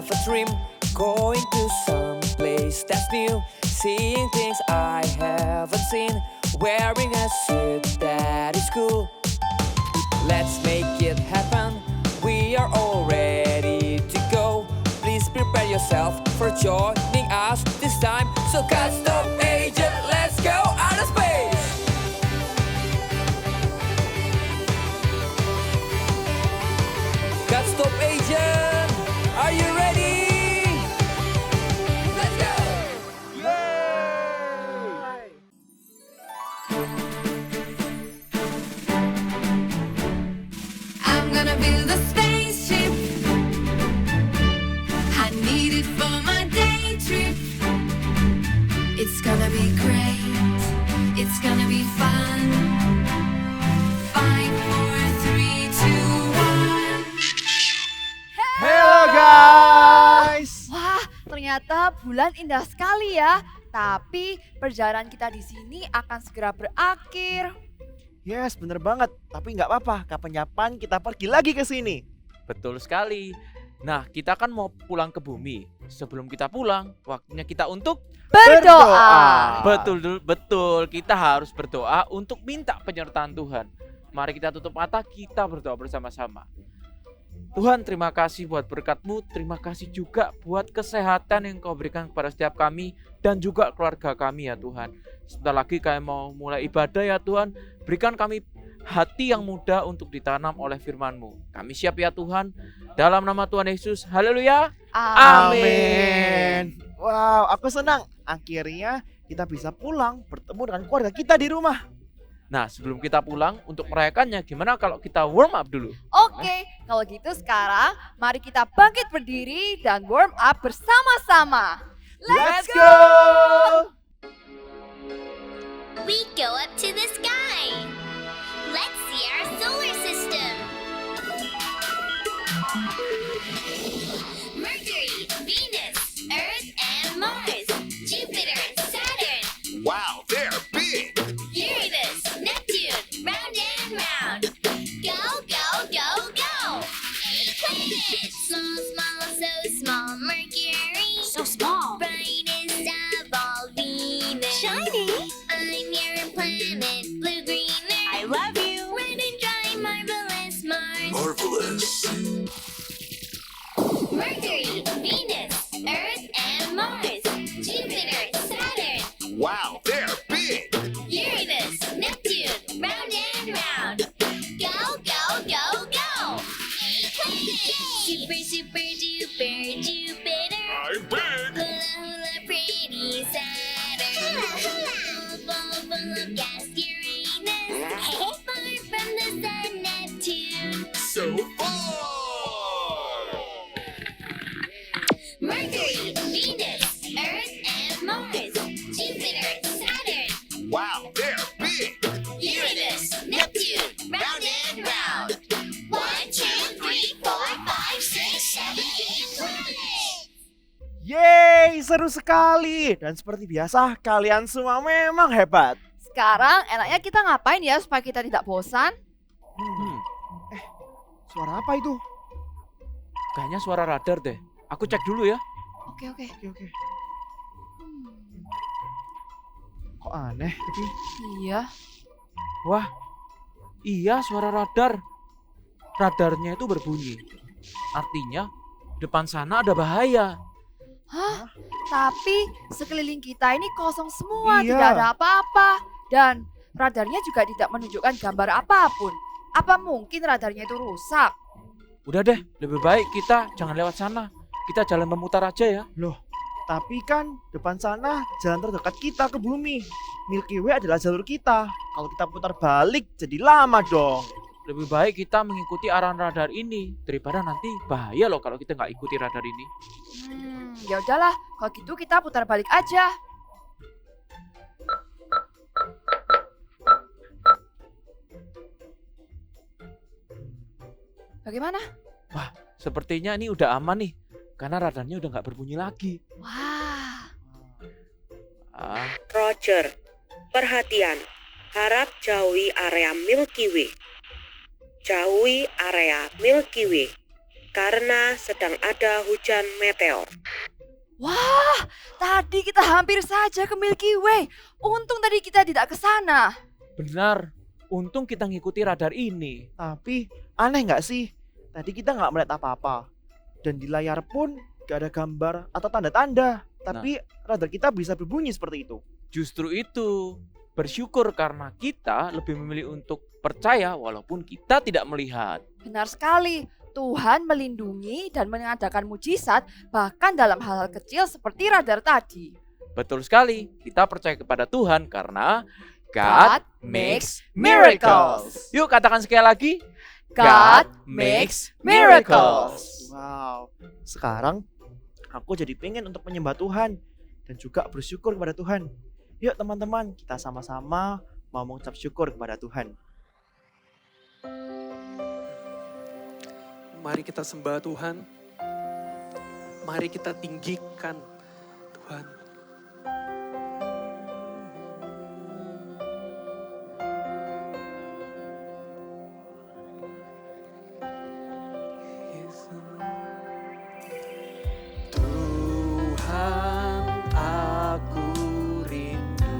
have a dream, going to some place that's new, seeing things I haven't seen, wearing a suit that is cool. Let's make it happen, we are all ready to go. Please prepare yourself for joining us this time. So custom agent, let's go outer space. Custom agent, are you ready? Let's go! I'm gonna build a spaceship. I need it for my day trip. It's gonna be great. It's gonna be fun. 5, 4, 3, 2, 1. Hello guys. Wah, ternyata bulan indah sekali ya. Tapi perjalanan kita di sini akan segera berakhir. Yes, bener banget. Tapi nggak apa-apa, kapan-kapan kita pergi lagi ke sini. Betul sekali. Nah, kita kan mau pulang ke bumi. Sebelum kita pulang, waktunya kita untuk Berdoa. betul. Kita harus berdoa untuk minta penyertaan Tuhan. Mari kita tutup mata, kita berdoa bersama-sama. Tuhan, terima kasih buat berkat-Mu, terima kasih juga buat kesehatan yang Kau berikan kepada setiap kami dan juga keluarga kami ya Tuhan. Sebentar lagi kami mau mulai ibadah ya Tuhan, berikan kami hati yang mudah untuk ditanam oleh firman-Mu. Kami siap ya Tuhan, dalam nama Tuhan Yesus, haleluya. Amin. Wow, aku senang. Akhirnya kita bisa pulang bertemu dengan keluarga kita di rumah. Nah, sebelum kita pulang, untuk merayakannya gimana kalau kita warm up dulu? Oke, kalau gitu sekarang mari kita bangkit berdiri dan warm up bersama-sama. Let's go! We go up to the sky. Let's see our solar system. Mercury, Venus, Earth, and Mars. Jupiter and Saturn. Wow, they're big! Uranus, Neptune, round and round. Go, go, go, go. 8 planets. Small, small, so small. Mercury. So small. Brightest of all, Venus. Shiny. I'm your planet, blue, green, there. I love you. Red and dry, marvelous Mars. Marvelous. Mercury, Venus, Earth, and Mars. Jupiter, Saturn. Wow, they're big! Uranus, Neptune, round and round. Go, go, go, go. 8 planets. Super, super, duper, Jupiter. I'm big! Hula, hula, pretty Saturn. Full, full, full of gas, Uranus. Far from the sun, Neptune. So far! Mercury, Venus, Earth, and Mars. Jupiter, Saturn. Wow, they're big! Uranus, Neptune, round and round. 1, 2, 3, 4, 5, 6, 7, 8 planets. Yeay, seru sekali. Dan seperti biasa, kalian semua memang hebat. Sekarang enaknya kita ngapain ya supaya kita tidak bosan? Suara apa itu? Kayaknya suara radar deh. Aku cek dulu ya. Oke. Oke. Kok aneh, tapi Iya. Wah, iya suara radar. Radarnya itu berbunyi. Artinya, depan sana ada bahaya. Hah? Tapi sekeliling kita ini kosong semua, Iya. tidak ada apa-apa. Dan radarnya juga tidak menunjukkan gambar apapun. Apa mungkin radarnya itu rusak? Udah deh, lebih baik kita jangan lewat sana. Kita jalan memutar aja ya. tapi kan depan sana jalan terdekat kita ke bumi. Milky Way adalah jalur kita. Kalau kita putar balik jadi lama dong. Lebih baik kita mengikuti arahan radar ini daripada nanti bahaya loh kalau kita nggak ikuti radar ini. Ya udahlah, kalau gitu kita putar balik aja. Bagaimana? Sepertinya ini udah aman nih, karena radarnya udah nggak berbunyi lagi. Wah, Roger, perhatian, harap jauhi area Milky Way. Jauhi area Milky Way. karena sedang ada hujan meteor. Wah, tadi kita hampir saja ke Milky Way. Untung tadi kita tidak ke sana. Benar, untung kita ngikuti radar ini. Tapi aneh nggak sih? Tadi kita nggak melihat apa-apa. Dan di layar pun nggak ada gambar atau tanda-tanda. Tapi radar kita bisa berbunyi seperti itu. Justru itu, bersyukur karena kita lebih memilih untuk percaya walaupun kita tidak melihat. Benar sekali. Tuhan melindungi dan mengadakan mujizat bahkan dalam hal-hal kecil seperti radar tadi. Betul sekali, kita percaya kepada Tuhan karena God makes miracles. Yuk katakan sekali lagi, God makes miracles. Wow. Sekarang aku jadi pengen untuk menyembah Tuhan dan juga bersyukur kepada Tuhan. Yuk teman-teman, kita sama-sama mau mengucap syukur kepada Tuhan. Mari kita sembah Tuhan. Mari kita tinggikan Tuhan. Tuhan, aku rindu.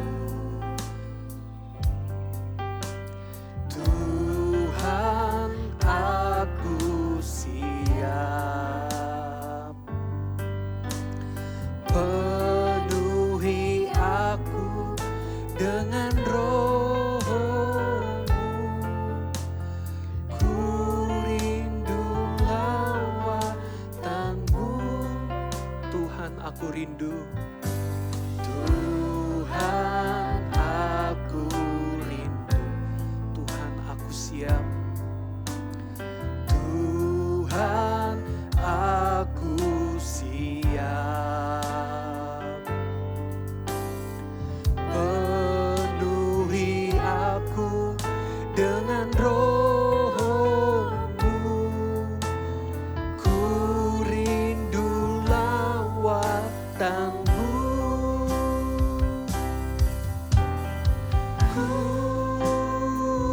Tuhan, aku siap. Penuhi aku dengan roh-Mu. Ku rindu lawatan-Mu. Tuhan, aku rindu. Tuhan, aku rindu. Tuhan, aku siap. Tuhan, aku siap. Penuhi aku dengan roh-Mu. Ku rindu lawatan-Mu. Ku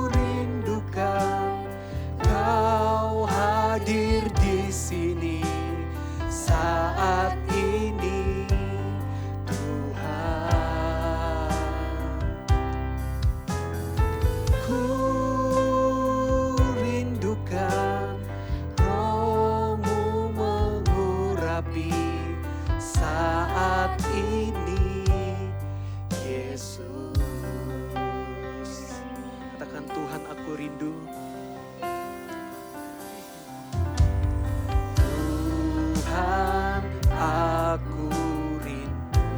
rindukan Kau hadir di sini saat ini, Tuhan. Ku rindukan Roh-Mu mengurapi saat ini, Yesus. Katakan, Tuhan, aku rindu. Tuhan, aku rindu.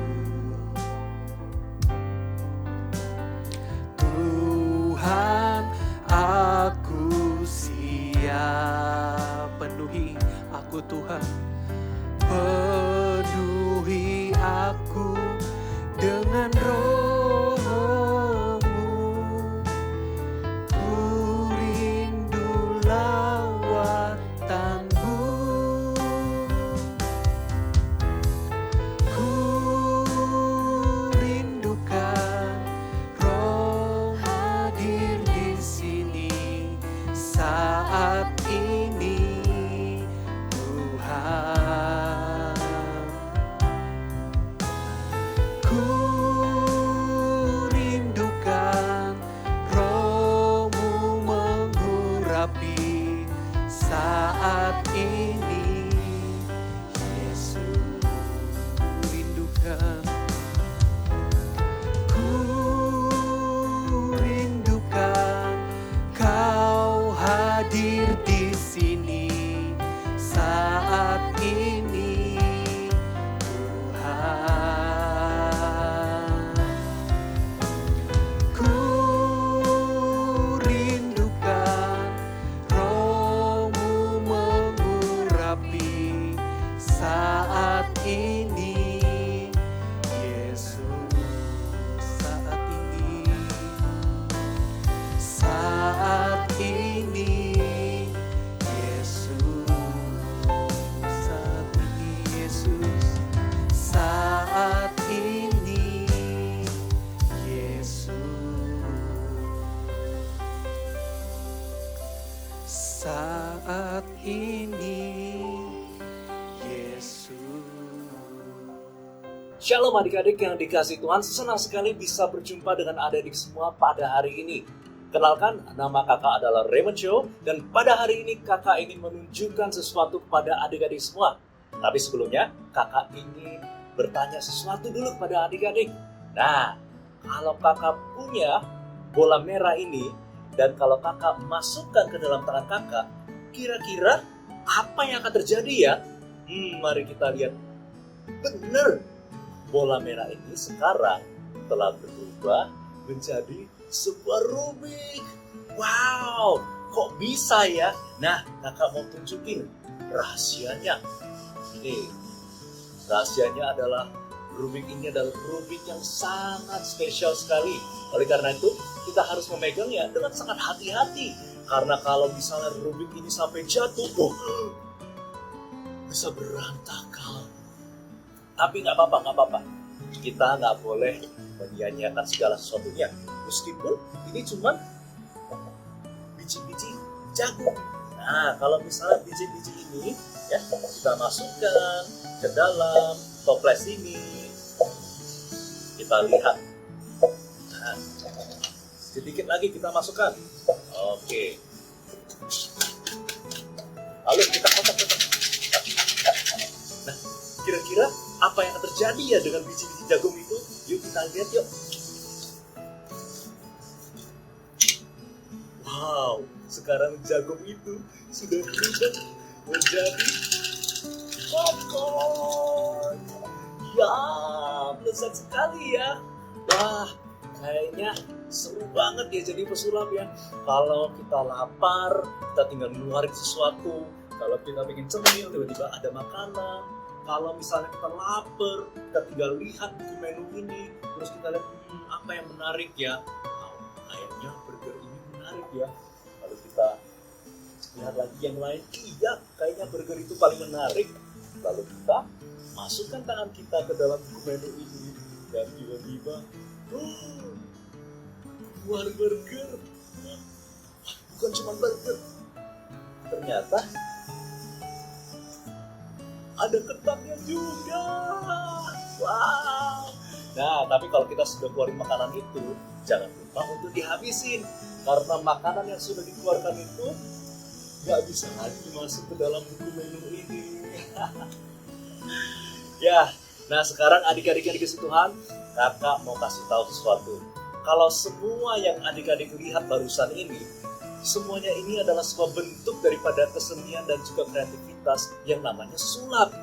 Tuhan, aku siap. Penuhi aku, Tuhan. Penuhi aku dengan roh-Mu. Ku rindu lawatan-Mu. Ku rindukan Roh hadir di sini saat ini, Tuhan. Ku rindukan Roh-Mu mengurapi saat ini, Yesus. Ku rindukan. Ku rindukan Kau hadir di sini saat ini, Tuhan. Ku rindukan Roh-Mu mengurapi saat ini, Yesus. Saat ini, saat ini, Yesus. Saat ini, Yesus. Saat ini, Yesus. Saat ini, Shalom adik-adik yang dikasih Tuhan, senang sekali bisa berjumpa dengan adik-adik semua pada hari ini. Kenalkan, nama kakak adalah Raymond Cho, dan pada hari ini kakak ingin menunjukkan sesuatu kepada adik-adik semua. Tapi sebelumnya, kakak ingin bertanya sesuatu dulu kepada adik-adik. Nah, kalau kakak punya bola merah ini, dan kalau kakak masukkan ke dalam tangan kakak, kira-kira apa yang akan terjadi ya? Mari kita lihat. Benar! Bola merah ini sekarang telah berubah menjadi sebuah Rubik. Wow, kok bisa ya? Nah, kakak mau tunjukin rahasianya. Nih, rahasianya adalah Rubik ini adalah Rubik yang sangat spesial sekali. Oleh karena itu, kita harus memegangnya dengan sangat hati-hati. Karena kalau misalnya Rubik ini sampai jatuh, bisa berantakan. Tapi nggak apa-apa. Kita nggak boleh menyia-nyiakan segala sesuatunya. Meskipun ini cuma biji-biji jagung. Nah, kalau misalnya biji-biji ini ya kita masukkan ke dalam toples ini, kita lihat. Nah, sedikit lagi kita masukkan. Oke. Lalu kita kotak-kotak. Nah, kira-kira apa yang akan terjadi ya dengan biji-biji jagung itu? Yuk kita lihat yuk. Wow, sekarang jagung itu sudah berubah menjadi popcorn. Ya, lezat sekali ya. Wah, kayaknya seru banget ya jadi pesulap ya. Kalau kita lapar, kita tinggal ngeluarin sesuatu. Kalau kita bikin cemil, tiba-tiba ada makanan. Kalau misalnya kita lapar, kita tinggal lihat buku menu ini, terus kita lihat apa yang menarik ya. Kayaknya burger ini menarik ya. Lalu kita lihat lagi yang lain, iya kayaknya burger itu paling menarik. Lalu kita masukkan tangan kita ke dalam buku menu ini, dan tiba-tiba keluar burger. Bukan cuma burger, ternyata ada ketaknya juga. Wow. Nah, tapi kalau kita sudah keluarin makanan itu, jangan lupa untuk dihabisin. Karena makanan yang sudah dikeluarkan itu nggak bisa lagi masuk ke dalam buku menu ini. Ya, nah sekarang adik-adik yang dikasih Tuhan, kakak mau kasih tahu sesuatu. Kalau semua yang adik-adik lihat barusan ini, semuanya ini adalah sebuah bentuk daripada kesenian dan juga kreativitas yang namanya sulap.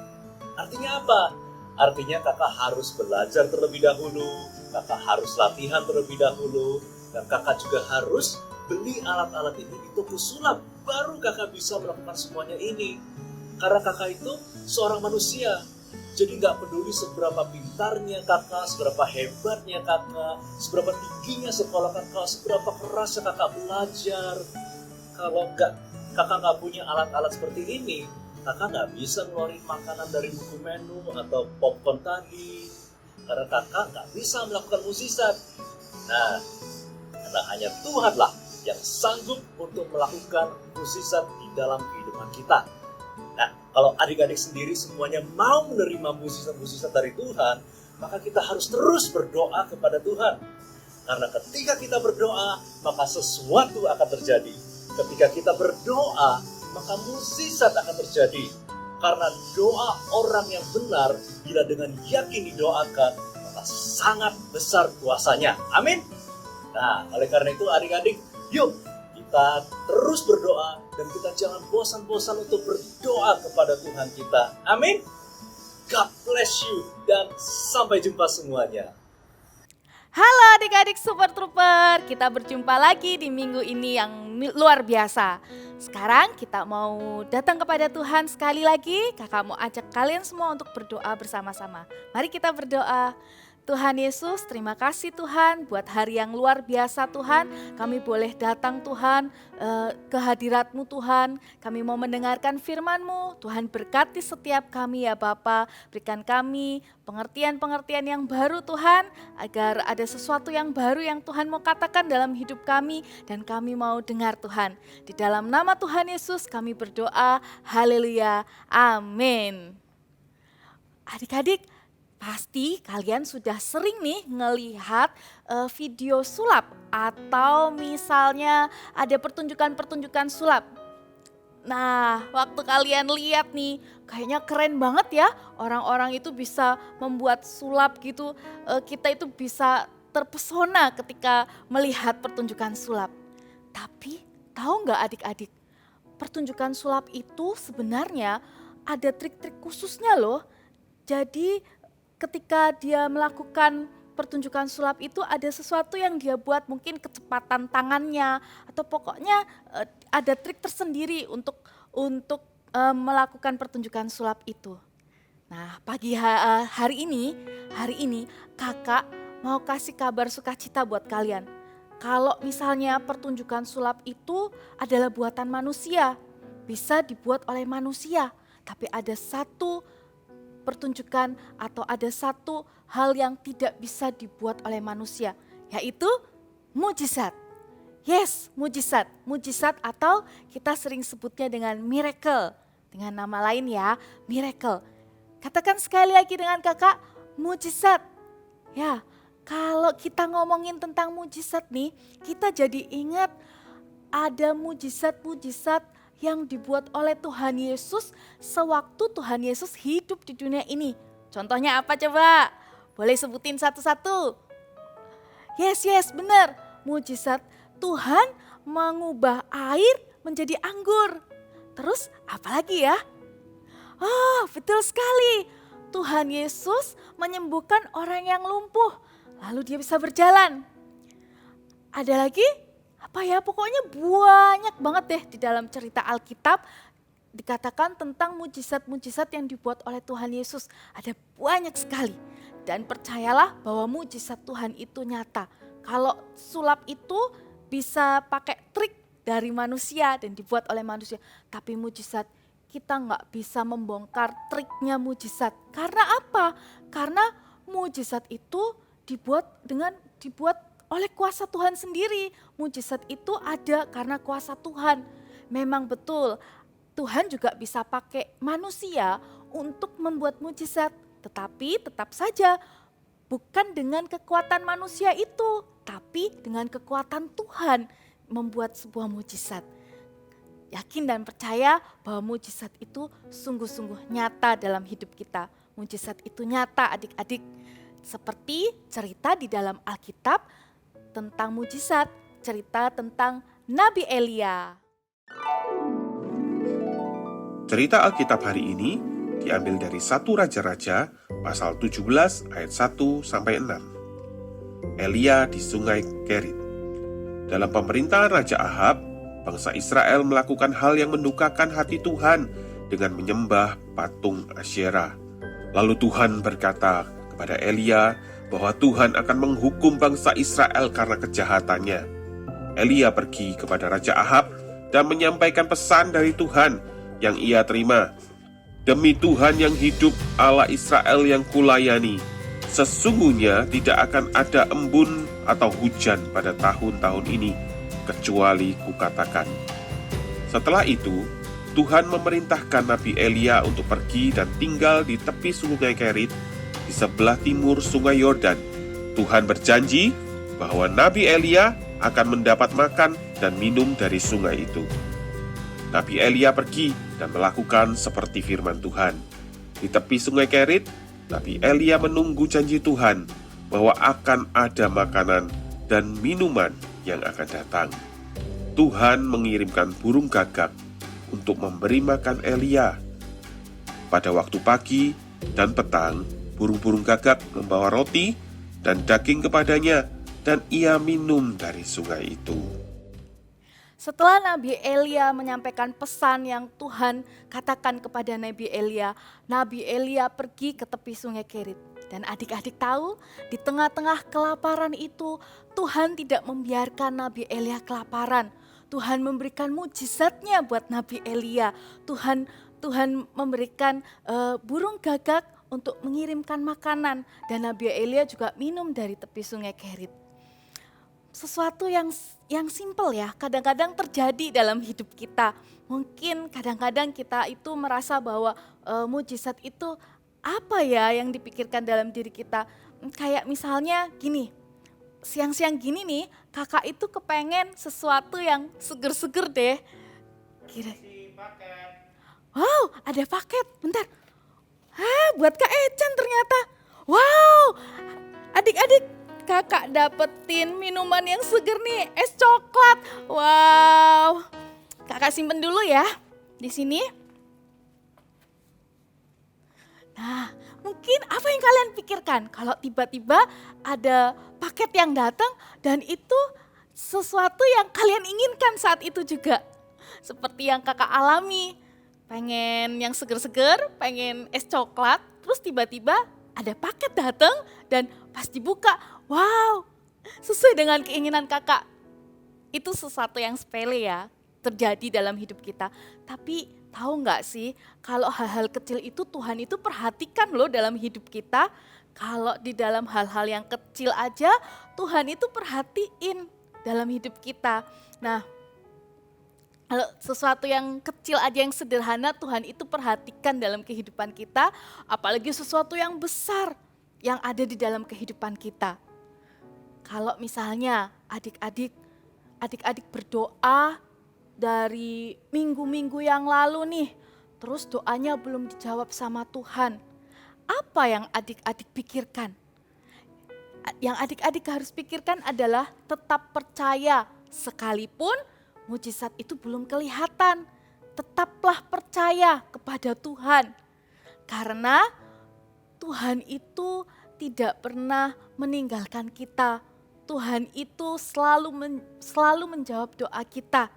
Artinya apa? Artinya kakak harus belajar terlebih dahulu, kakak harus latihan terlebih dahulu, dan kakak juga harus beli alat-alat ini di toko sulap. Baru kakak bisa melakukan semuanya ini. Karena kakak itu seorang manusia. Jadi nggak peduli seberapa pintarnya kakak, seberapa hebatnya kakak, seberapa tingginya sekolah kakak, seberapa kerasnya kakak belajar. Kalau kakak nggak punya alat-alat seperti ini, kakak nggak bisa ngeluarin makanan dari buku menu atau popcorn tadi. Karena kakak nggak bisa melakukan mukjizat. Nah, karena hanya Tuhanlah yang sanggup untuk melakukan mukjizat di dalam kehidupan kita. Nah, kalau adik-adik sendiri semuanya mau menerima mukjizat-mukjizat dari Tuhan, maka kita harus terus berdoa kepada Tuhan. Karena ketika kita berdoa, maka sesuatu akan terjadi. Ketika kita berdoa, maka mukjizat akan terjadi. Karena doa orang yang benar, bila dengan yakin didoakan, maka sangat besar kuasanya. Amin. Nah, oleh karena itu adik-adik, yuk kita terus berdoa dan kita jangan bosan-bosan untuk berdoa kepada Tuhan kita. Amin. God bless you dan sampai jumpa semuanya. Halo adik-adik Super Trooper, kita berjumpa lagi di minggu ini yang luar biasa. Sekarang kita mau datang kepada Tuhan sekali lagi, kakak mau ajak kalian semua untuk berdoa bersama-sama. Mari kita berdoa. Tuhan Yesus, terima kasih Tuhan buat hari yang luar biasa Tuhan. Kami boleh datang Tuhan ke hadirat-Mu Tuhan. Kami mau mendengarkan firman-Mu. Tuhan berkati setiap kami ya Bapa. Berikan kami pengertian-pengertian yang baru Tuhan. Agar ada sesuatu yang baru yang Tuhan mau katakan dalam hidup kami. Dan kami mau dengar Tuhan. Di dalam nama Tuhan Yesus kami berdoa. Haleluya. Amin. Adik-adik, Pasti kalian sudah sering nih ngelihat video sulap atau misalnya ada pertunjukan-pertunjukan sulap. Nah, waktu kalian lihat nih, kayaknya keren banget ya. Orang-orang itu bisa membuat sulap gitu. Kita itu bisa terpesona ketika melihat pertunjukan sulap. Tapi tahu nggak adik-adik, pertunjukan sulap itu sebenarnya ada trik-trik khususnya loh. Jadi ketika dia melakukan pertunjukan sulap itu ada sesuatu yang dia buat, mungkin kecepatan tangannya atau pokoknya ada trik tersendiri untuk melakukan pertunjukan sulap itu. Nah, hari ini kakak mau kasih kabar sukacita buat kalian. Kalau misalnya pertunjukan sulap itu adalah buatan manusia, bisa dibuat oleh manusia, tapi ada satu pertunjukan atau ada satu hal yang tidak bisa dibuat oleh manusia, yaitu mujizat. Yes, mujizat. Mujizat atau kita sering sebutnya dengan miracle. Dengan nama lain ya, miracle. Katakan sekali lagi dengan kakak, mujizat. Ya, kalau kita ngomongin tentang mujizat nih, kita jadi ingat ada mujizat-mujizat yang dibuat oleh Tuhan Yesus sewaktu Tuhan Yesus hidup di dunia ini. Contohnya apa coba? Boleh sebutin satu-satu? Yes, benar. Mujizat Tuhan mengubah air menjadi anggur. Terus apa lagi ya? Oh, betul sekali. Tuhan Yesus menyembuhkan orang yang lumpuh, lalu dia bisa berjalan. Ada lagi? Apa ya, pokoknya banyak banget deh di dalam cerita Alkitab dikatakan tentang mujizat-mujizat yang dibuat oleh Tuhan Yesus. Ada banyak sekali. Dan percayalah bahwa mujizat Tuhan itu nyata. Kalau sulap itu bisa pakai trik dari manusia dan dibuat oleh manusia. Tapi mujizat kita nggak bisa membongkar triknya mujizat. Karena apa? Karena mujizat itu dibuat oleh kuasa Tuhan sendiri. Mujizat itu ada karena kuasa Tuhan. Memang betul, Tuhan juga bisa pakai manusia untuk membuat mujizat. Tetapi tetap saja bukan dengan kekuatan manusia itu, tapi dengan kekuatan Tuhan membuat sebuah mujizat. Yakin dan percaya bahwa mujizat itu sungguh-sungguh nyata dalam hidup kita. Mujizat itu nyata adik-adik. Seperti cerita di dalam Alkitab tentang mujizat, cerita tentang Nabi Elia. Cerita Alkitab hari ini diambil dari 1 Raja-Raja pasal 17 ayat 1 sampai 6. Elia di Sungai Kerit. Dalam pemerintahan Raja Ahab, bangsa Israel melakukan hal yang mendukakan hati Tuhan dengan menyembah patung Asyera. Lalu Tuhan berkata kepada Elia bahwa Tuhan akan menghukum bangsa Israel karena kejahatannya. Elia pergi kepada Raja Ahab dan menyampaikan pesan dari Tuhan yang ia terima. Demi Tuhan yang hidup, Allah Israel yang kulayani, sesungguhnya tidak akan ada embun atau hujan pada tahun-tahun ini, kecuali kukatakan. Setelah itu, Tuhan memerintahkan Nabi Elia untuk pergi dan tinggal di tepi Sungai Kerit di sebelah timur Sungai Yordan. Tuhan berjanji bahwa Nabi Elia akan mendapat makan dan minum dari sungai itu. Nabi Elia pergi dan melakukan seperti firman Tuhan. Di tepi Sungai Kerit, Nabi Elia menunggu janji Tuhan bahwa akan ada makanan dan minuman yang akan datang. Tuhan mengirimkan burung gagak untuk memberi makan Elia. Pada waktu pagi dan petang, burung-burung gagak membawa roti dan daging kepadanya, dan ia minum dari sungai itu. Setelah Nabi Elia menyampaikan pesan yang Tuhan katakan kepada Nabi Elia pergi ke tepi Sungai Kerit. Dan adik-adik tahu, di tengah-tengah kelaparan itu, Tuhan tidak membiarkan Nabi Elia kelaparan. Tuhan memberikan mujizatnya buat Nabi Elia. Tuhan memberikan burung gagak untuk mengirimkan makanan. Dan Nabi Elia juga minum dari tepi Sungai Kerit. Sesuatu yang simpel ya, kadang-kadang terjadi dalam hidup kita. Mungkin kadang-kadang kita itu merasa bahwa mujizat itu apa ya yang dipikirkan dalam diri kita? Kayak misalnya gini, siang-siang gini nih, kakak itu kepengen sesuatu yang seger-seger deh. Kira. Wow, ada paket. Bentar. Buat Kak Ecan ternyata. Wow, adik-adik, kakak dapetin minuman yang seger nih, es coklat. Wow, kakak simpen dulu ya di sini. Nah, mungkin apa yang kalian pikirkan kalau tiba-tiba ada paket yang datang dan itu sesuatu yang kalian inginkan saat itu juga. Seperti yang kakak alami, pengen yang seger-seger, pengen es coklat, terus tiba-tiba ada paket datang dan pas dibuka, wow, sesuai dengan keinginan kakak. Itu sesuatu yang sepele ya, terjadi dalam hidup kita. Tapi tahu nggak sih, kalau hal-hal kecil itu Tuhan itu perhatikan loh dalam hidup kita. Kalau di dalam hal-hal yang kecil aja, Tuhan itu perhatiin dalam hidup kita. Nah, kalau sesuatu yang kecil aja yang sederhana Tuhan itu perhatikan dalam kehidupan kita, apalagi sesuatu yang besar yang ada di dalam kehidupan kita. Kalau misalnya adik-adik berdoa dari minggu-minggu yang lalu nih, terus doanya belum dijawab sama Tuhan. Apa yang adik-adik pikirkan? Yang adik-adik harus pikirkan adalah tetap percaya sekalipun mujizat itu belum kelihatan. Tetaplah percaya kepada Tuhan. Karena Tuhan itu tidak pernah meninggalkan kita. Tuhan itu selalu menjawab doa kita.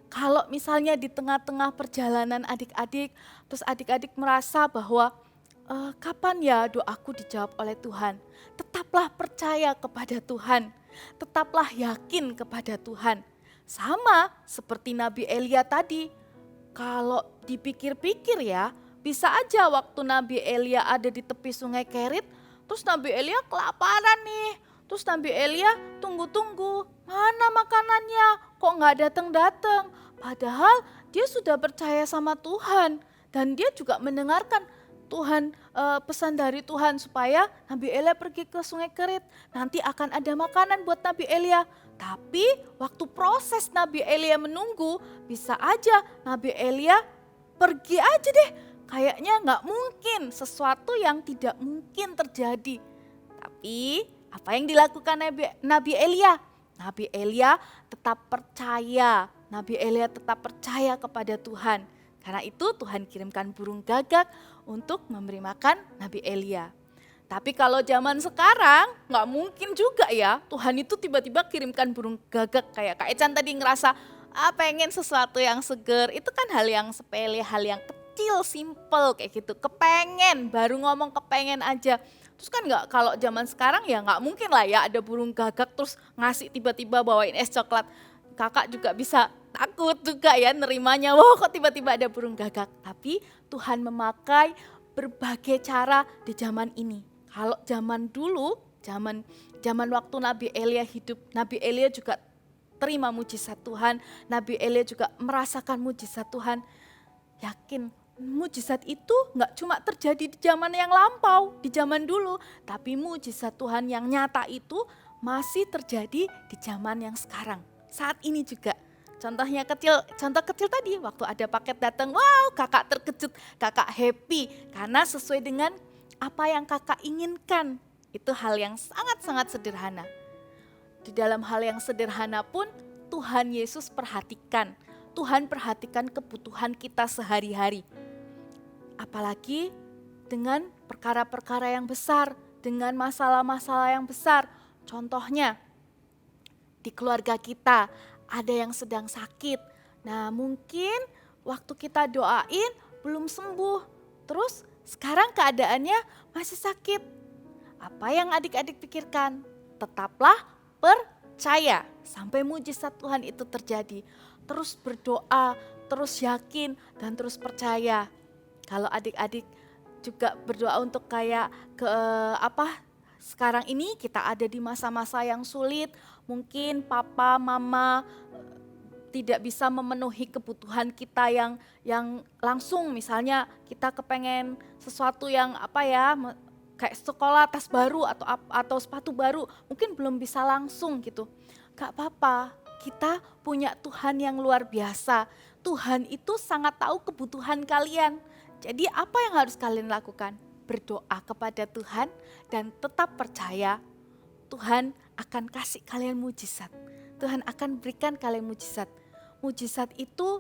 Kalau misalnya di tengah-tengah perjalanan adik-adik, terus adik-adik merasa bahwa kapan ya doaku dijawab oleh Tuhan? Tetaplah percaya kepada Tuhan. Tetaplah yakin kepada Tuhan. Sama seperti Nabi Elia tadi, kalau dipikir-pikir ya, bisa aja waktu Nabi Elia ada di tepi sungai Kerit, terus Nabi Elia kelaparan nih, terus Nabi Elia tunggu-tunggu, mana makanannya, kok nggak datang-datang, padahal dia sudah percaya sama Tuhan, dan dia juga mendengarkan pesan dari Tuhan supaya Nabi Elia pergi ke sungai Kerit, nanti akan ada makanan buat Nabi Elia. Tapi waktu proses Nabi Elia menunggu, bisa aja Nabi Elia pergi aja deh. Kayaknya nggak mungkin, sesuatu yang tidak mungkin terjadi. Tapi apa yang dilakukan Nabi Elia? Nabi Elia tetap percaya. Nabi Elia tetap percaya kepada Tuhan. Karena itu Tuhan kirimkan burung gagak untuk memberi makan Nabi Elia. Tapi kalau zaman sekarang nggak mungkin juga ya Tuhan itu tiba-tiba kirimkan burung gagak kayak Kak Ecan tadi ngerasa pengen sesuatu yang seger. Itu kan hal yang sepele, hal yang kecil, simple kayak gitu. Kepengen, baru ngomong kepengen aja. Terus kan nggak, kalau zaman sekarang ya nggak mungkin lah ya ada burung gagak terus ngasih tiba-tiba bawain es coklat. Kakak juga bisa takut juga ya nerimanya, wah kok tiba-tiba ada burung gagak. Tapi Tuhan memakai berbagai cara di zaman ini. Kalau zaman dulu, zaman waktu Nabi Elia hidup, Nabi Elia juga terima mujizat Tuhan. Nabi Elia juga merasakan mujizat Tuhan. Yakin mujizat itu nggak cuma terjadi di zaman yang lampau, di zaman dulu. Tapi mujizat Tuhan yang nyata itu masih terjadi di zaman yang sekarang. Saat ini juga. Contoh kecil tadi, waktu ada paket datang, wow kakak terkejut, kakak happy. Karena sesuai dengan apa yang kakak inginkan. Itu hal yang sangat-sangat sederhana. Di dalam hal yang sederhana pun Tuhan Yesus perhatikan. Tuhan perhatikan kebutuhan kita sehari-hari. Apalagi dengan perkara-perkara yang besar, dengan masalah-masalah yang besar. Contohnya, di keluarga kita ada yang sedang sakit. Nah mungkin waktu kita doain belum sembuh. Terus sekarang keadaannya masih sakit. Apa yang adik-adik pikirkan? Tetaplah percaya sampai mujizat Tuhan itu terjadi. Terus berdoa, terus yakin dan terus percaya. Kalau adik-adik juga berdoa untuk kayak sekarang ini kita ada di masa-masa yang sulit, mungkin papa, mama tidak bisa memenuhi kebutuhan kita yang langsung. Misalnya kita kepengen sesuatu yang kayak sekolah, tas baru atau sepatu baru, mungkin belum bisa langsung gitu. Gak apa-apa, kita punya Tuhan yang luar biasa. Tuhan itu sangat tahu kebutuhan kalian. Jadi apa yang harus kalian lakukan? Berdoa kepada Tuhan dan tetap percaya Tuhan akan kasih kalian mujizat. Tuhan akan berikan kalian mujizat. Mujizat itu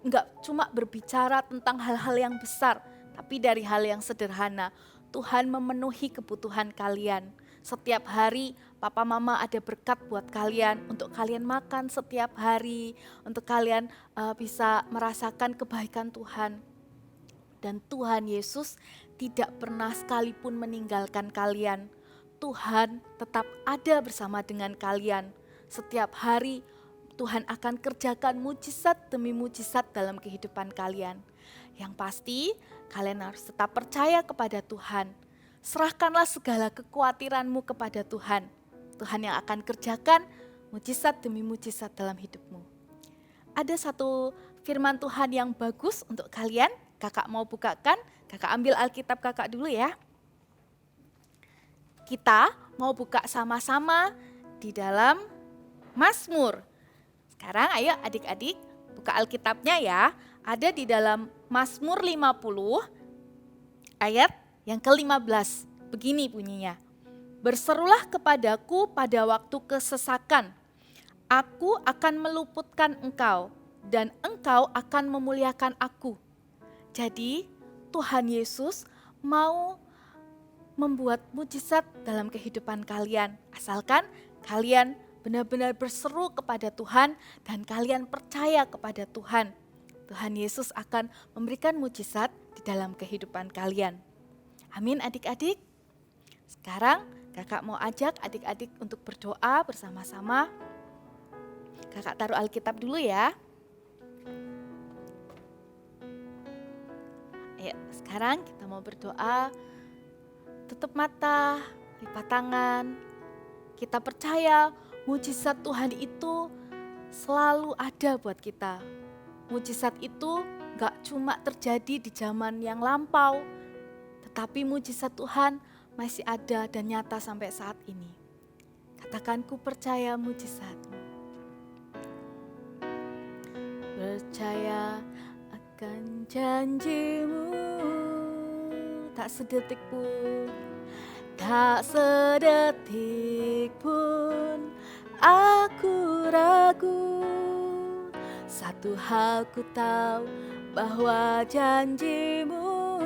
enggak cuma berbicara tentang hal-hal yang besar, tapi dari hal yang sederhana. Tuhan memenuhi kebutuhan kalian. Setiap hari papa mama ada berkat buat kalian, untuk kalian makan setiap hari, untuk kalian bisa merasakan kebaikan Tuhan. Dan Tuhan Yesus tidak pernah sekalipun meninggalkan kalian. Tuhan tetap ada bersama dengan kalian. Setiap hari Tuhan akan kerjakan mujizat demi mujizat dalam kehidupan kalian. Yang pasti kalian harus tetap percaya kepada Tuhan. Serahkanlah segala kekhawatiranmu kepada Tuhan. Tuhan yang akan kerjakan mujizat demi mujizat dalam hidupmu. Ada satu firman Tuhan yang bagus untuk kalian. Kakak mau bukakan, kakak ambil Alkitab kakak dulu ya. Kita mau buka sama-sama di dalam Mazmur. Sekarang ayo adik-adik buka Alkitabnya ya. Ada di dalam Mazmur 50 ayat yang ke-15. Begini bunyinya. Berserulah kepadaku pada waktu kesesakan. Aku akan meluputkan engkau dan engkau akan memuliakan aku. Jadi Tuhan Yesus mau membuat mujizat dalam kehidupan kalian. Asalkan kalian benar-benar berseru kepada Tuhan dan kalian percaya kepada Tuhan. Tuhan Yesus akan memberikan mujizat di dalam kehidupan kalian. Amin adik-adik. Sekarang kakak mau ajak adik-adik untuk berdoa bersama-sama. Kakak taruh Alkitab dulu ya. Ayo sekarang kita mau berdoa. Tutup mata, lipat tangan. Kita percaya mujizat Tuhan itu selalu ada buat kita. Mujizat itu gak cuma terjadi di zaman yang lampau, tetapi mujizat Tuhan masih ada dan nyata sampai saat ini. Katakan, ku percaya mujizat-Mu. Percaya akan janji-Mu, tak sedetik pun, tak sedetik pun aku ragu. Satu hal ku tahu, bahwa janji-Mu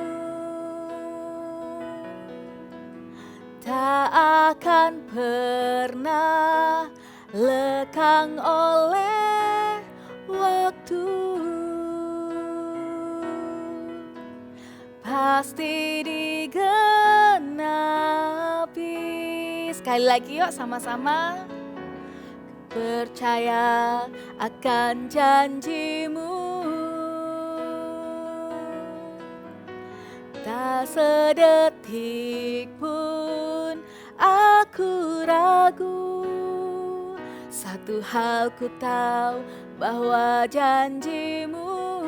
tak akan pernah lekang oleh waktu. Pasti digenapi. Sekali lagi yuk sama-sama. Percaya akan janji-Mu, tak sedetik pun aku ragu. Satu hal ku tahu, bahwa janji-Mu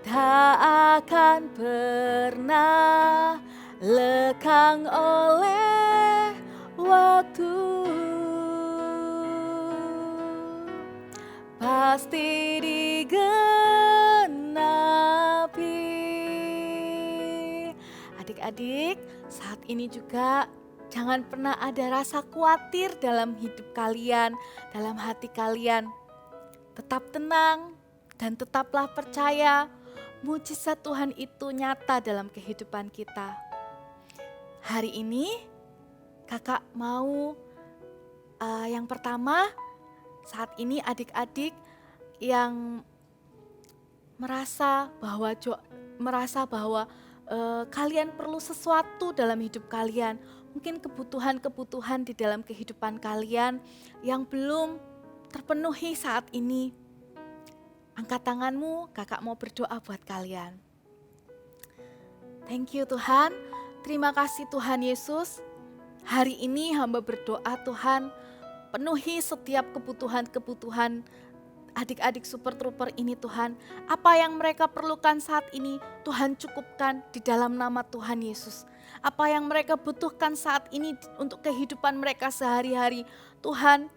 tak akan pernah lekang oleh waktu. Pasti digenapi. Adik-adik, saat ini juga jangan pernah ada rasa khawatir dalam hidup kalian, dalam hati kalian. Tetap tenang dan tetaplah percaya mujizat Tuhan itu nyata dalam kehidupan kita. Hari ini kakak mau yang pertama, saat ini adik-adik yang merasa bahwa kalian perlu sesuatu dalam hidup kalian. Mungkin kebutuhan-kebutuhan di dalam kehidupan kalian yang belum terpenuhi saat ini. Angkat tanganmu, kakak mau berdoa buat kalian. Thank you Tuhan, terima kasih Tuhan Yesus. Hari ini hamba berdoa Tuhan, penuhi setiap kebutuhan-kebutuhan adik-adik Super Trooper ini Tuhan. Apa yang mereka perlukan saat ini Tuhan cukupkan di dalam nama Tuhan Yesus. Apa yang mereka butuhkan saat ini untuk kehidupan mereka sehari-hari, Tuhan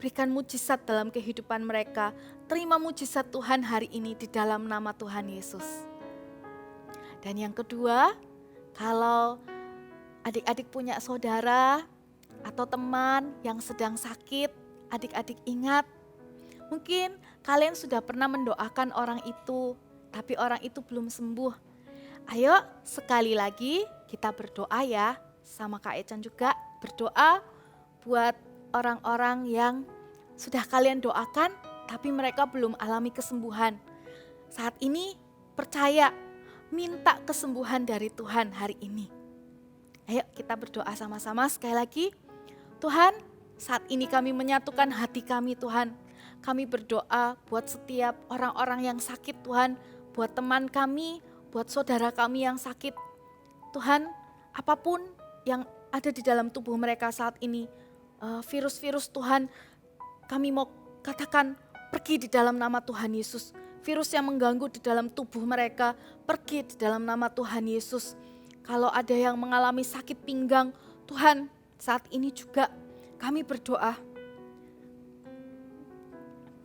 berikan mujizat dalam kehidupan mereka. Terima mujizat Tuhan hari ini di dalam nama Tuhan Yesus. Dan yang kedua, kalau adik-adik punya saudara atau teman yang sedang sakit, adik-adik ingat, mungkin kalian sudah pernah mendoakan orang itu, tapi orang itu belum sembuh. Ayo sekali lagi kita berdoa ya, sama Kak Echan juga berdoa buat orang-orang yang sudah kalian doakan, tapi mereka belum alami kesembuhan. Saat ini percaya, minta kesembuhan dari Tuhan hari ini. Ayo kita berdoa sama-sama sekali lagi. Tuhan, saat ini kami menyatukan hati kami Tuhan. Kami berdoa buat setiap orang-orang yang sakit Tuhan, buat teman kami, buat saudara kami yang sakit. Tuhan, apapun yang ada di dalam tubuh mereka saat ini, virus-virus Tuhan, kami mau katakan pergi di dalam nama Tuhan Yesus. Virus yang mengganggu di dalam tubuh mereka, pergi di dalam nama Tuhan Yesus. Kalau ada yang mengalami sakit pinggang, Tuhan saat ini juga kami berdoa.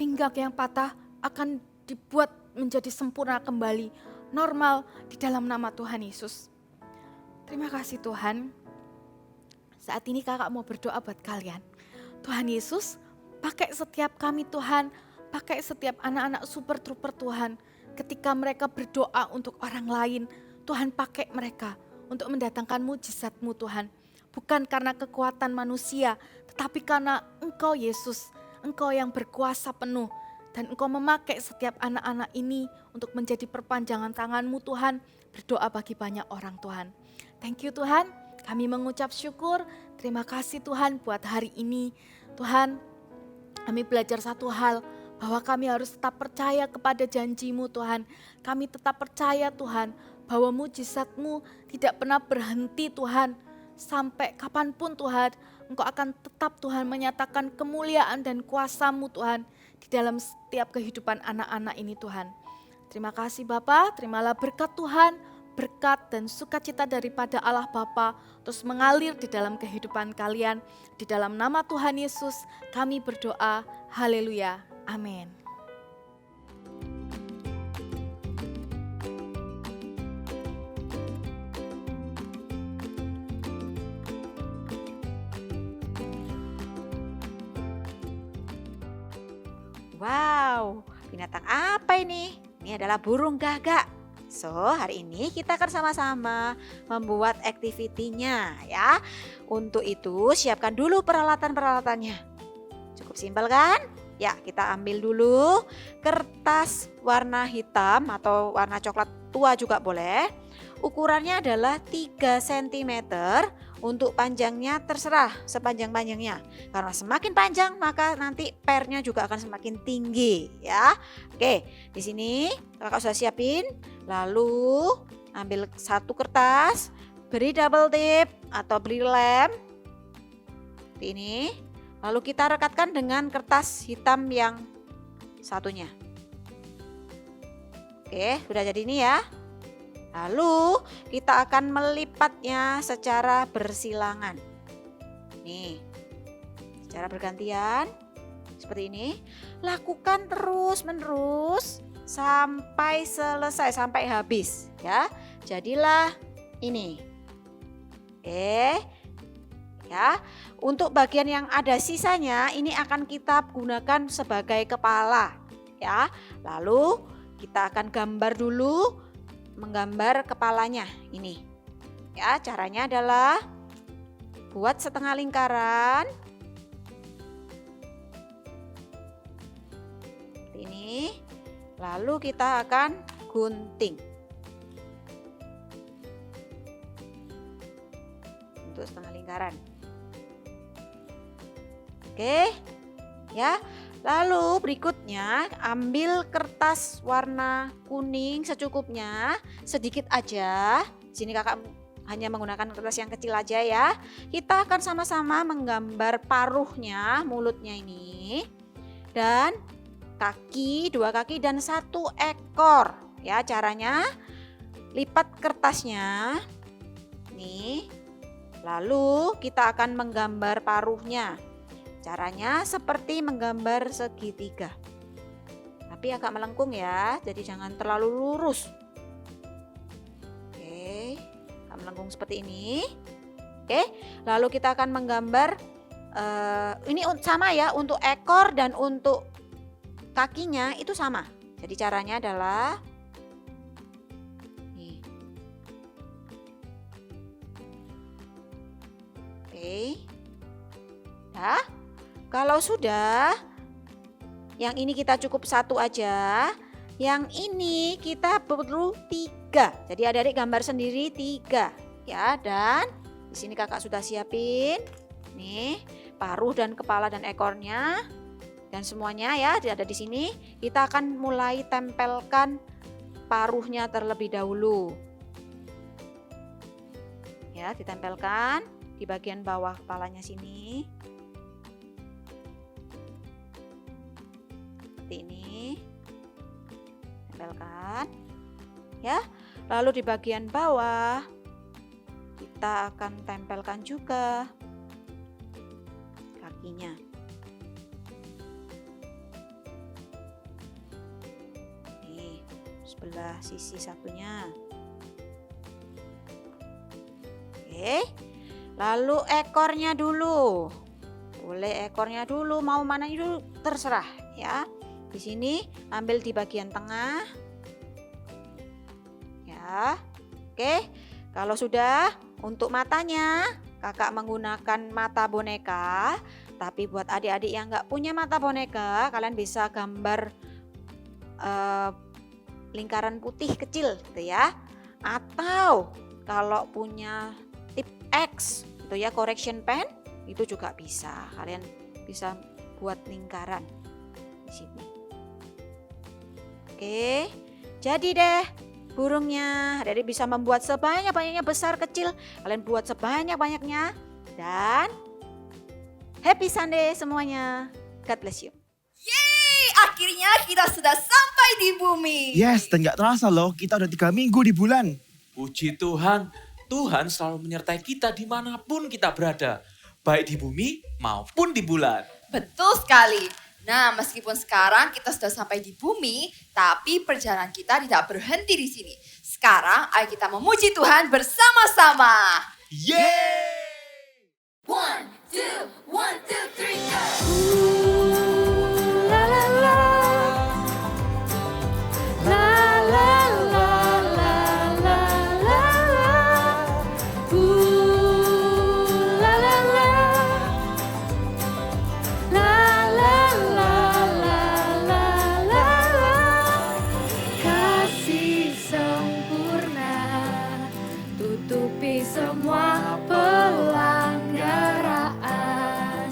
Pinggang yang patah akan dibuat menjadi sempurna kembali, normal di dalam nama Tuhan Yesus. Terima kasih Tuhan. Saat ini kakak mau berdoa buat kalian. Tuhan Yesus, pakai setiap kami Tuhan, pakai setiap anak-anak Super Trooper Tuhan. Ketika mereka berdoa untuk orang lain, Tuhan pakai mereka untuk mendatangkan mujizat-Mu Tuhan. Bukan karena kekuatan manusia, tetapi karena Engkau Yesus, Engkau yang berkuasa penuh. Dan Engkau memakai setiap anak-anak ini untuk menjadi perpanjangan tangan-Mu Tuhan, berdoa bagi banyak orang Tuhan. Thank you Tuhan, kami mengucap syukur, terima kasih Tuhan buat hari ini. Tuhan, kami belajar satu hal, bahwa kami harus tetap percaya kepada janji-Mu Tuhan. Kami tetap percaya Tuhan, bahwa mujizat-Mu tidak pernah berhenti Tuhan. Sampai kapanpun Tuhan, Engkau akan tetap Tuhan menyatakan kemuliaan dan kuasa-Mu Tuhan di dalam setiap kehidupan anak-anak ini Tuhan. Terima kasih Bapa, terimalah berkat Tuhan, berkat dan sukacita daripada Allah Bapa terus mengalir di dalam kehidupan kalian. Di dalam nama Tuhan Yesus kami berdoa, haleluya, amin. Wow, binatang apa ini? Ini adalah burung gagak. So, hari ini kita akan sama-sama membuat aktivitinya ya. Untuk itu, siapkan dulu peralatan-peralatannya. Cukup simpel kan? Ya, kita ambil dulu kertas warna hitam atau warna coklat tua juga boleh. Ukurannya adalah 3 cm. Untuk panjangnya terserah sepanjang-panjangnya. Karena semakin panjang maka nanti pernya juga akan semakin tinggi ya. Oke, di sini kakak sudah siapin. Lalu ambil satu kertas, beri double tip atau beri lem. Seperti ini. Lalu kita rekatkan dengan kertas hitam yang satunya. Oke, sudah jadi ini ya. Lalu kita akan melipatnya secara bersilangan. Nih, secara bergantian seperti ini. Lakukan terus-menerus sampai selesai, sampai habis ya. Jadilah ini. Oke. Ya, untuk bagian yang ada sisanya ini akan kita gunakan sebagai kepala ya. Lalu kita akan gambar dulu, menggambar kepalanya ini. Ya, caranya adalah buat setengah lingkaran. Ini. Lalu kita akan gunting. Untuk setengah lingkaran. Oke. Ya. Lalu berikutnya ambil kertas warna kuning secukupnya, sedikit aja. Sini kakak hanya menggunakan kertas yang kecil aja ya. Kita akan sama-sama menggambar paruhnya, mulutnya ini. Dan kaki, 2 kaki dan 1 ekor. Ya, caranya lipat kertasnya. Nih. Lalu kita akan menggambar paruhnya. Caranya seperti menggambar segitiga. Tapi agak melengkung ya, jadi jangan terlalu lurus. Oke, agak melengkung seperti ini. Oke, lalu kita akan menggambar ini sama ya, untuk ekor dan untuk kakinya itu sama. Jadi caranya adalah nih. Oke. Nah, kalau sudah, yang ini kita cukup 1 aja, yang ini kita perlu 3. Jadi adik-adik gambar sendiri 3 ya. Dan di sini kakak sudah siapin nih paruh dan kepala dan ekornya dan semuanya ya ada di sini. Kita akan mulai tempelkan paruhnya terlebih dahulu. Ya, ditempelkan di bagian bawah kepalanya sini. Seperti ini. Tempelkan. Ya. Lalu di bagian bawah kita akan tempelkan juga kakinya. Nih, sebelah sisi satunya. Oke. Lalu ekornya dulu. Boleh ekornya dulu, mau mana dulu terserah ya. Di sini ambil di bagian tengah. Ya. Oke. Kalau sudah, untuk matanya kakak menggunakan mata boneka. Tapi buat adik-adik yang nggak punya mata boneka, kalian bisa gambar lingkaran putih kecil gitu ya. Atau kalau punya tip X itu ya, correction pen, itu juga bisa. Kalian bisa buat lingkaran di sini. Oke, jadi deh burungnya. Adik-adik bisa membuat sebanyak-banyaknya, besar kecil. Kalian buat sebanyak-banyaknya. Dan happy Sunday semuanya. God bless you. Yeay, akhirnya kita sudah sampai di bumi. Yes, dan gak terasa loh, kita udah 3 minggu di bulan. Puji Tuhan, Tuhan selalu menyertai kita dimanapun kita berada. Baik di bumi maupun di bulan. Betul sekali. Nah, meskipun sekarang kita sudah sampai di bumi, tapi perjalanan kita tidak berhenti di sini. Sekarang, ayo kita memuji Tuhan bersama-sama. Yeay! 1, 2, 1, 2, 3, go! La la la. La la la la la la la. La la la. La la la la la la la. Kasih sempurna tutupi semua pelanggaran.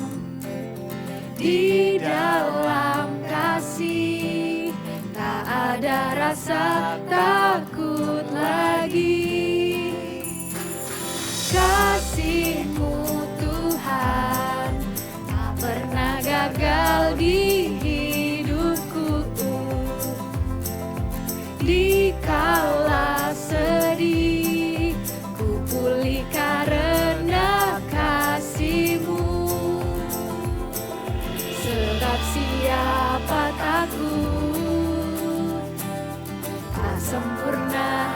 Di dalam kasih tak ada rasa takut lagi. Kasih-Mu Tuhan tak pernah gagal di hidupku. Dikala sedih ku pulih karena kasih-Mu. Sebab siapa takut, tak sempurna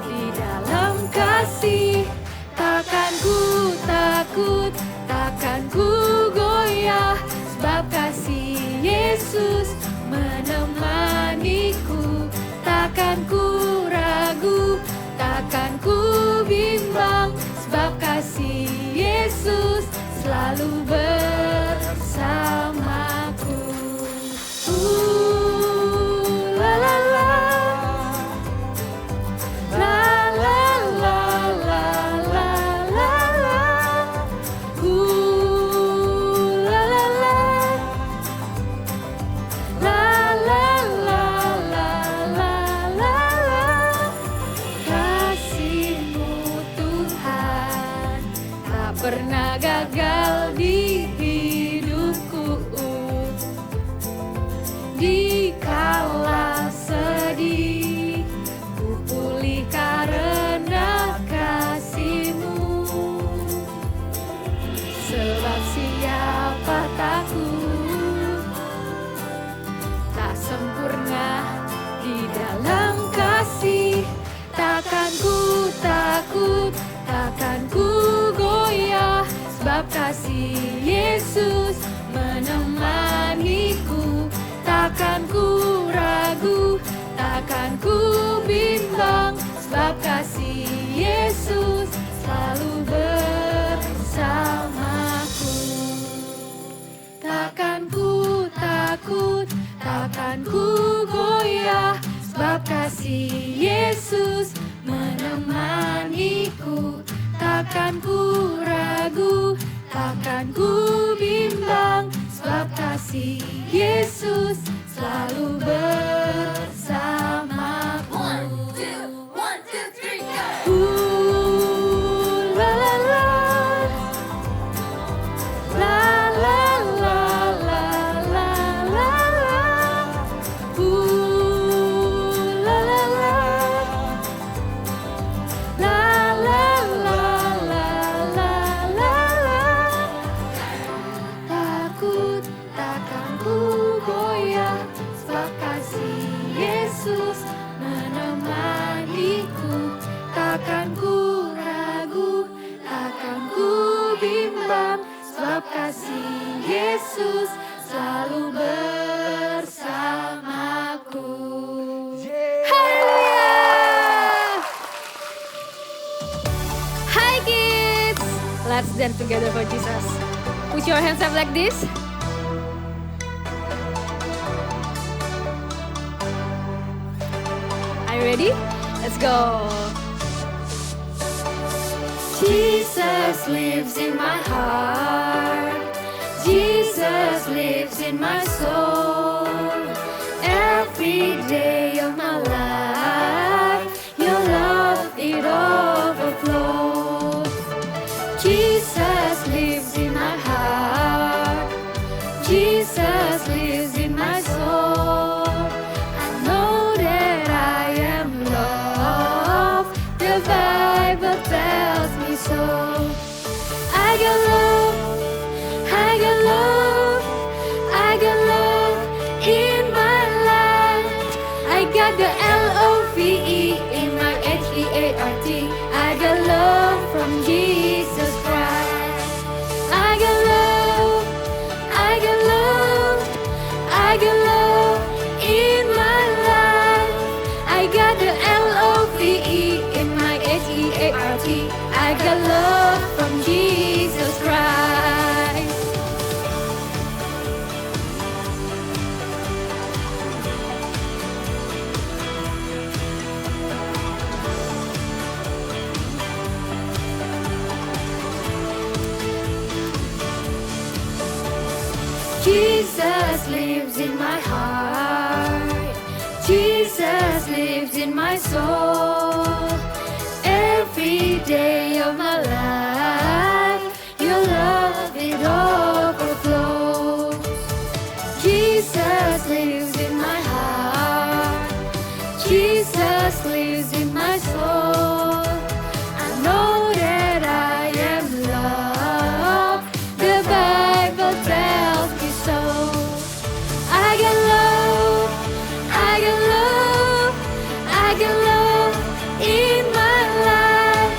di dalam kasih. Takkan ku takut, takkan ku goyah, sebab kasih Yesus menemaniku. Takkan ku ragu, takkan ku bimbang, sebab kasih Yesus selalu bersamaku. La la la. La la la la la la la. La la la. La la la la la la la. Kasih-Mu Tuhan Takkan ku takut, takkan ku goyah, sebab kasih Yesus menemaniku. Takkan ku ragu, takkan ku bimbang, sebab kasih Yesus selalu bersamaku. Takkan ku takut, takkan ku goyah, sebab kasih Yesus menemaniku. Takkan ku ragu, takkan ku bimbang, sebab kasih Yesus selalu bersamaku. 1, 2, 3, go! La la la, la la la la la la la. La la la, la la la la la la la. Takut takkan ku goyah, sebab kasih Yesus menemaniku. Takkan ku ragu, takkan ku bimbang, sebab kasih Yesus selalu bersamaku. Haleluya! Hi kids! Let's dance together for Jesus. Put your hands up like this. Are you ready? Let's go. Jesus lives in my heart. Jesus lives in my soul. Every day of my life, your love it overflows. Jesus lives in my heart. Jesus lives in my soul. I know that I am loved. The Bible tells me so. I got love, I got love, I got love in my life. I got the L-O-V-E in my H-E-A-R-T. I got love from Jesus Christ. I got love, I got love, I got love in my life. I got the L-O-V-E in my H-E-A-R-T. I got love from Jesus Christ. Jesus lives in my heart. Jesus lives in my soul. Every day of my life, your love it overflows. Jesus lives in my heart. Jesus lives in my soul. I know that I am loved. The Bible tells me so. I got love, I got love, I got love in my life.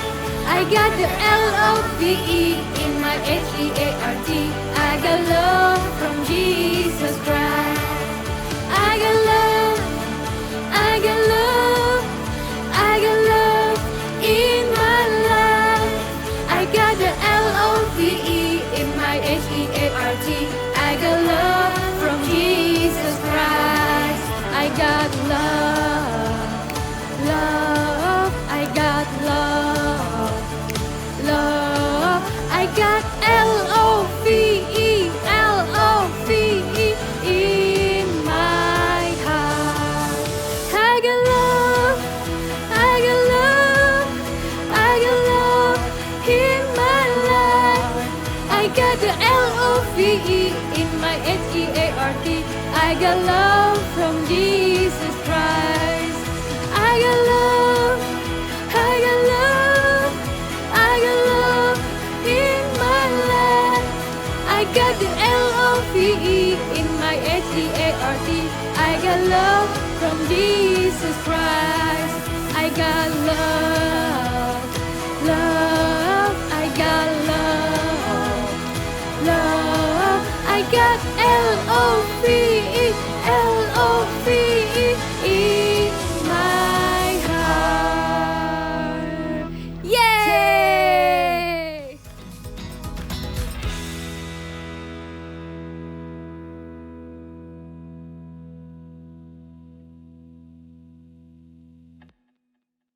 I got the L-O-V-E in my H-E-A-R-T. I got love from Jesus Christ. I got love, I got love, I got love in my life. I got the L-O-V-E in my H-E-A-R-T. I got love from Jesus Christ. I got love, love, I got love, love. I got L-O-V-E, L-O-V-E in my heart. I got love, I got love, I got love in my life. I got the L-O-V-E in my H-E-A-R-T. I got love from Jesus Christ. I got love, I got love, I got love in my life. I got the L-O-V-E in my H-E-A-R-T. I got love from Jesus Christ.